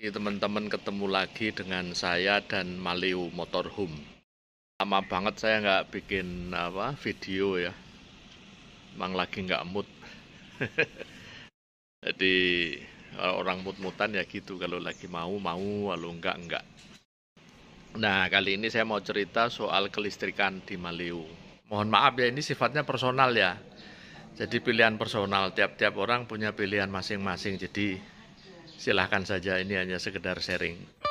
Teman-teman, ketemu lagi dengan saya dan Maleo Motorhome. Lama banget saya nggak bikin video ya, emang lagi nggak mood. Jadi orang mood-moodan ya gitu, kalau lagi mau, kalau enggak. Nah, kali ini saya mau cerita soal kelistrikan di Maleo. Mohon maaf ya, ini sifatnya personal ya. Jadi pilihan personal, tiap-tiap orang punya pilihan masing-masing. Jadi silahkan saja, ini hanya sekedar sharing.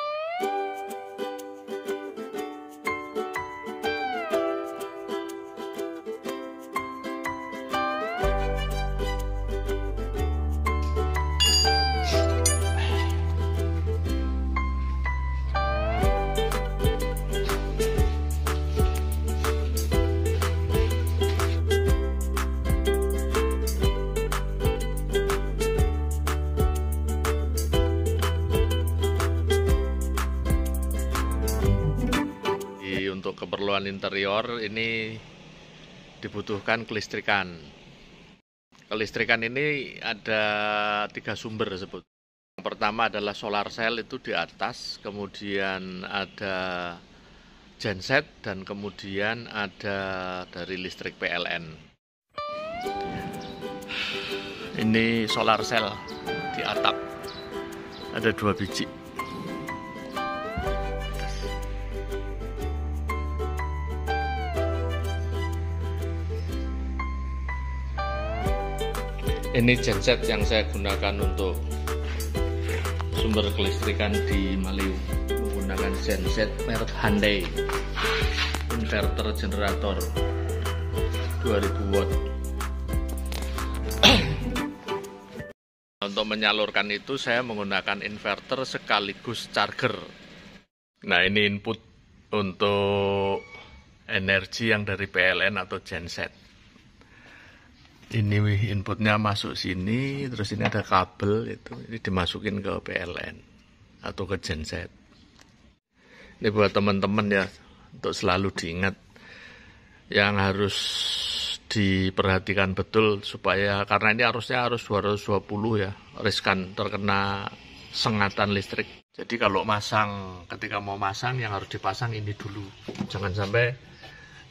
Untuk keperluan interior ini dibutuhkan kelistrikan. Kelistrikan ini ada 3 sumber sebut. Yang pertama adalah solar cell, itu di atas, kemudian ada genset, dan kemudian ada dari listrik PLN. Ini solar cell di atap, ada 2 biji. Ini genset yang saya gunakan untuk sumber kelistrikan di Maleo, menggunakan genset merek Hyundai, inverter generator 2000 watt. Untuk menyalurkan itu saya menggunakan inverter sekaligus charger. Nah, ini input untuk energi yang dari PLN atau genset. Ini inputnya masuk sini, terus ini ada kabel, ini dimasukin ke PLN atau ke genset. Ini buat teman-teman ya, untuk selalu diingat, yang harus diperhatikan betul supaya, karena ini arusnya harus 220 ya, riskan terkena sengatan listrik. Jadi kalau ketika mau masang, yang harus dipasang ini dulu, jangan sampai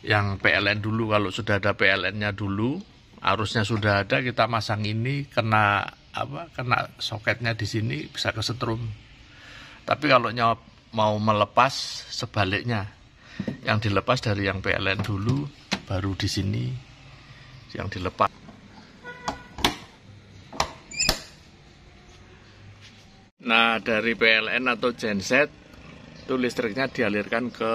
yang PLN dulu. Kalau sudah ada PLN-nya dulu, arusnya sudah ada, kita masang ini kena soketnya di sini, bisa kesetrum. Tapi kalau mau melepas, sebaliknya, yang dilepas dari yang PLN dulu, baru di sini yang dilepas. Nah, dari PLN atau genset itu listriknya dialirkan ke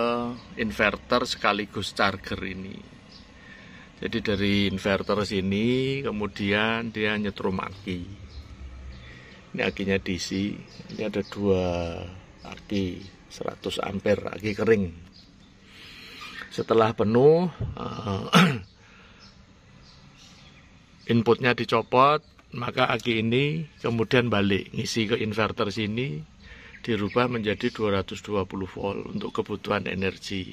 inverter sekaligus charger ini. Jadi dari inverter sini kemudian dia nyetrum aki. Ini akinya DC. Ini ada 2 aki 100 ampere, aki kering. Setelah penuh, inputnya dicopot, maka aki ini kemudian balik ngisi ke inverter sini, dirubah menjadi 220 volt untuk kebutuhan energi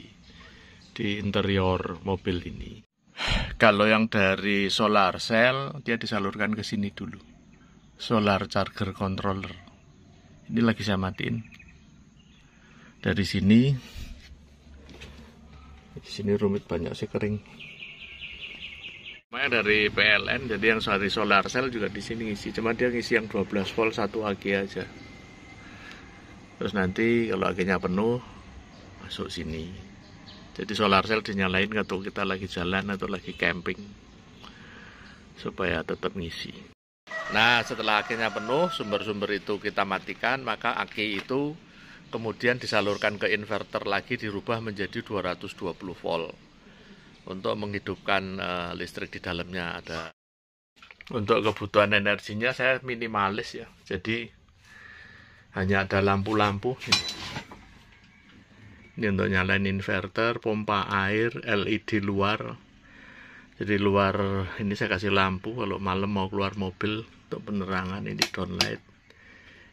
di interior mobil ini. Kalau yang dari solar cell, dia disalurkan ke sini dulu. Solar charger controller. Ini lagi saya matiin. Dari sini, di sini rumit banyak sih, kering. Makanya dari PLN, jadi yang dari solar cell juga di sini ngisi. Cuma dia ngisi yang 12 volt 1 aki aja. Terus nanti kalau akinya penuh, masuk sini. Jadi solar cell dinyalain kalau kita lagi jalan atau lagi camping, supaya tetap ngisi. Nah, setelah akinya penuh, sumber-sumber itu kita matikan, maka aki itu kemudian disalurkan ke inverter lagi, dirubah menjadi 220 volt untuk menghidupkan listrik di dalamnya. Ada untuk kebutuhan energinya saya minimalis ya, jadi hanya ada lampu-lampu. Ini untuk nyalain inverter, pompa air, LED luar. Jadi luar ini saya kasih lampu kalau malam mau keluar mobil untuk penerangan. Ini downlight.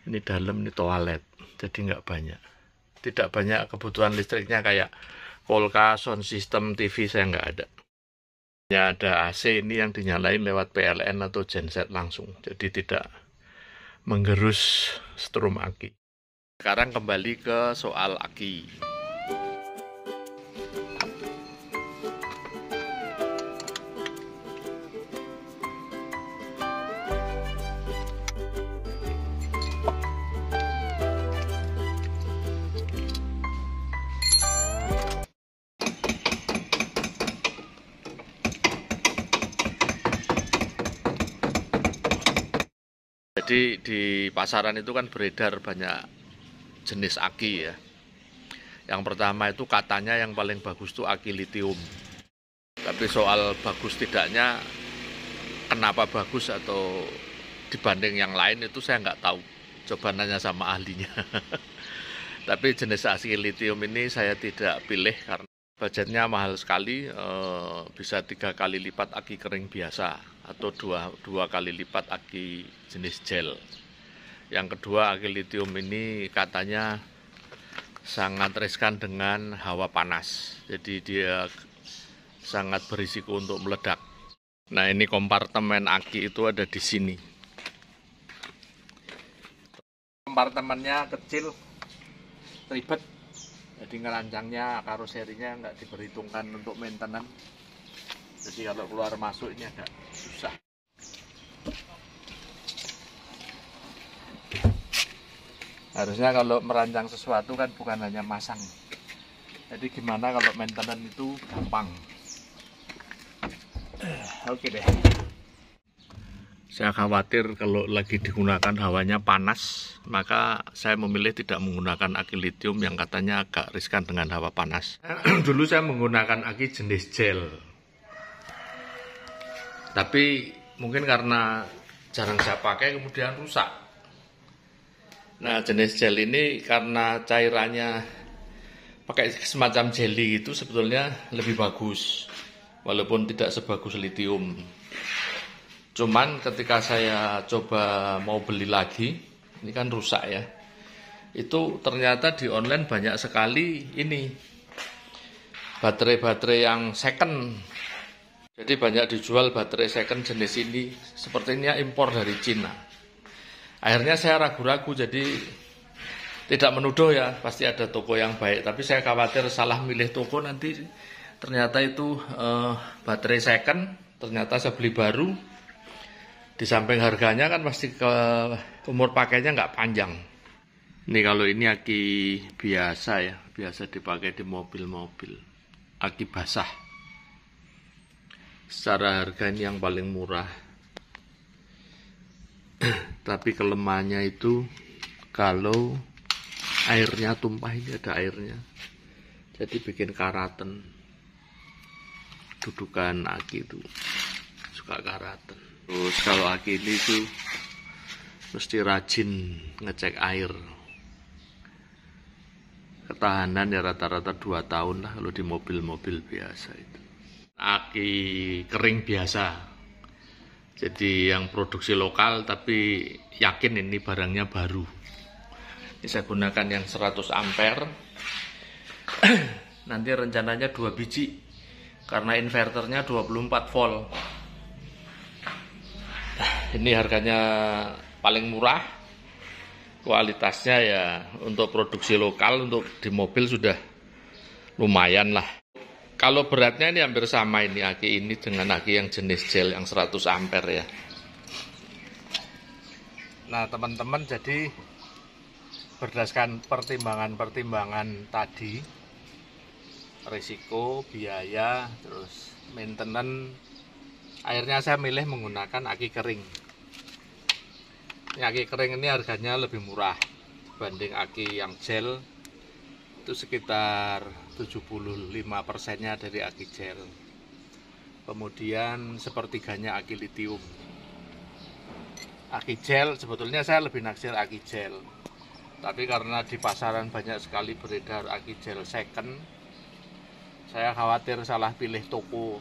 Ini dalam, ini toilet. Jadi nggak banyak. Tidak banyak kebutuhan listriknya kayak kulkas, sound system, TV saya nggak ada. Hanya ada AC ini yang dinyalain lewat PLN atau genset langsung. Jadi tidak menggerus strum aki. Sekarang kembali ke soal aki. Jadi di pasaran itu kan beredar banyak jenis aki ya. Yang pertama itu katanya yang paling bagus itu aki litium. Tapi soal bagus tidaknya, kenapa bagus atau dibanding yang lain itu saya nggak tahu. Coba nanya sama ahlinya. Tapi jenis aki litium ini saya tidak pilih karena budgetnya mahal sekali, bisa 3 kali lipat aki kering biasa atau dua kali lipat aki jenis gel. Yang kedua, aki litium ini katanya sangat riskan dengan hawa panas, jadi dia sangat berisiko untuk meledak. Nah, ini kompartemen aki itu ada di sini. Kompartemennya kecil, ribet, jadi ngerancangnya karoserinya nggak diperhitungkan untuk maintenance. Jadi kalau keluar masuk ini agak susah. Harusnya kalau merancang sesuatu kan bukan hanya masang. Jadi gimana kalau maintenance itu gampang. Oke deh. Saya khawatir kalau lagi digunakan hawanya panas, maka saya memilih tidak menggunakan aki litium yang katanya agak riskan dengan hawa panas. Dulu saya menggunakan aki jenis gel. Tapi mungkin karena jarang saya pakai kemudian rusak. Nah, jenis gel ini karena cairannya pakai semacam jelly itu sebetulnya lebih bagus, walaupun tidak sebagus litium. Cuman ketika saya coba mau beli lagi, ini kan rusak ya, itu ternyata di online banyak sekali ini baterai-baterai yang second. Jadi banyak dijual baterai second jenis ini, sepertinya impor dari Cina. Akhirnya saya ragu-ragu, jadi tidak menuduh ya, pasti ada toko yang baik. Tapi saya khawatir salah milih toko, nanti ternyata itu baterai second, ternyata saya beli baru. Di samping harganya kan pasti umur pakainya nggak panjang. Ini kalau ini aki biasa ya, biasa dipakai di mobil-mobil, aki basah. Secara harga ini yang paling murah. Tapi kelemahannya itu kalau airnya tumpah, ini ada airnya, jadi bikin karatan. Dudukan aki itu suka karatan. Terus kalau aki ini itu mesti rajin ngecek air. Ketahanan ya rata-rata 2 tahun lah kalau di mobil-mobil biasa itu. Aki kering biasa, jadi yang produksi lokal tapi yakin ini barangnya baru. Ini saya gunakan yang 100 ampere. Nanti rencananya 2 biji karena inverternya 24 volt. Ini harganya paling murah, kualitasnya ya untuk produksi lokal, untuk di mobil sudah lumayan lah. Kalau beratnya ini hampir sama ini aki ini dengan aki yang jenis gel yang 100 ampere ya. Nah teman-teman, jadi berdasarkan pertimbangan-pertimbangan tadi, risiko, biaya, terus maintenance, akhirnya saya milih menggunakan aki kering. Ini aki kering ini harganya lebih murah dibanding aki yang gel, itu sekitar 75%-nya dari aki gel. Kemudian sepertiganya aki litium. Aki gel sebetulnya saya lebih naksir aki gel, tapi karena di pasaran banyak sekali beredar aki gel second, saya khawatir salah pilih toko.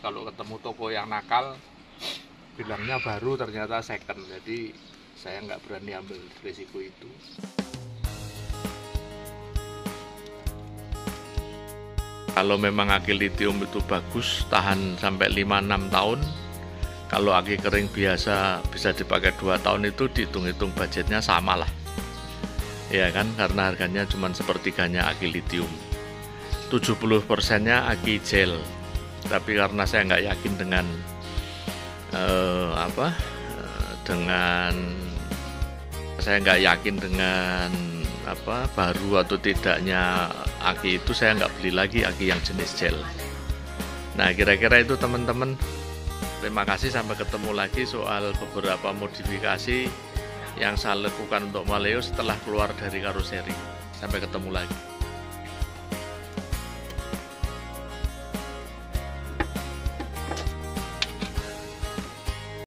Kalau ketemu toko yang nakal, bilangnya baru ternyata second, jadi saya nggak berani ambil risiko itu. Kalau memang aki litium itu bagus, tahan sampai 5-6 tahun. Kalau aki kering biasa bisa dipakai 2 tahun, itu dihitung-hitung budgetnya sama lah. ya kan, karena harganya cuma sepertiganya aki lithium. 70%-nya aki gel, tapi karena saya nggak yakin dengan saya nggak yakin dengan baru atau tidaknya aki itu, saya nggak beli lagi aki yang jenis gel. Nah, kira-kira itu teman-teman. Terima kasih, sampai ketemu lagi soal beberapa modifikasi yang saya lakukan untuk Maleo setelah keluar dari karoseri. Sampai ketemu lagi.